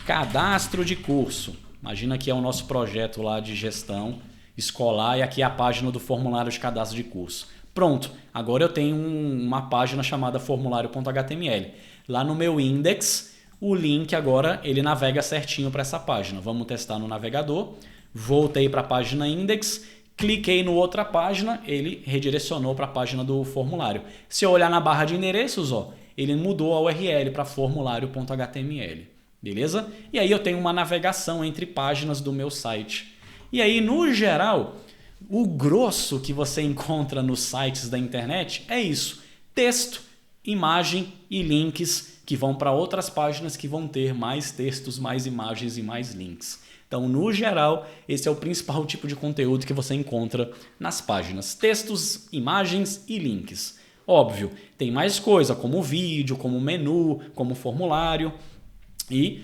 Cadastro de curso. Imagina que é o nosso projeto lá de gestão escolar e aqui é a página do formulário de cadastro de curso. Pronto, agora eu tenho uma página chamada formulário.html. Lá no meu index, o link agora ele navega certinho para essa página. Vamos testar no navegador. Voltei para a página index. Cliquei no outra página, ele redirecionou para a página do formulário. Se eu olhar na barra de endereços, ó, ele mudou a URL para formulário.html. Beleza? E aí eu tenho uma navegação entre páginas do meu site. E aí, no geral, o grosso que você encontra nos sites da internet é isso. Texto, imagem e links que vão para outras páginas que vão ter mais textos, mais imagens e mais links. Então, no geral, esse é o principal tipo de conteúdo que você encontra nas páginas. Textos, imagens e links. Óbvio, tem mais coisa, como vídeo, como menu, como formulário e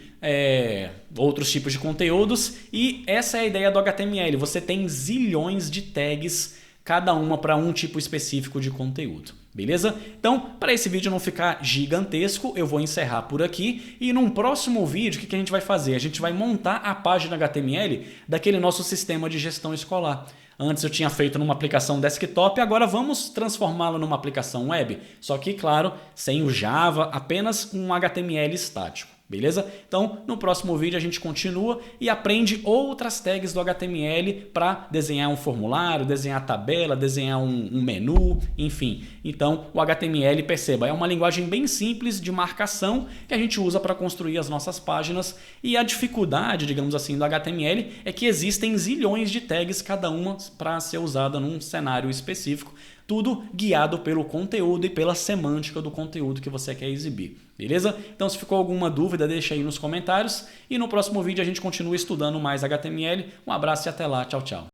outros tipos de conteúdos. E essa é a ideia do HTML. Você tem zilhões de tags, cada uma para um tipo específico de conteúdo. Beleza? Então, para esse vídeo não ficar gigantesco, eu vou encerrar por aqui e num próximo vídeo, o que a gente vai fazer? A gente vai montar a página HTML daquele nosso sistema de gestão escolar. Antes eu tinha feito numa aplicação desktop, agora vamos transformá-la numa aplicação web. Só que, claro, sem o Java, apenas um HTML estático. Beleza? Então, no próximo vídeo a gente continua e aprende outras tags do HTML para desenhar um formulário, desenhar tabela, desenhar um menu, enfim. Então, o HTML, perceba, é uma linguagem bem simples de marcação que a gente usa para construir as nossas páginas e a dificuldade, digamos assim, do HTML é que existem zilhões de tags, cada uma para ser usada num cenário específico. Tudo guiado pelo conteúdo e pela semântica do conteúdo que você quer exibir. Beleza? Então, se ficou alguma dúvida, deixa aí nos comentários. E no próximo vídeo a gente continua estudando mais HTML. Um abraço e até lá. Tchau, tchau.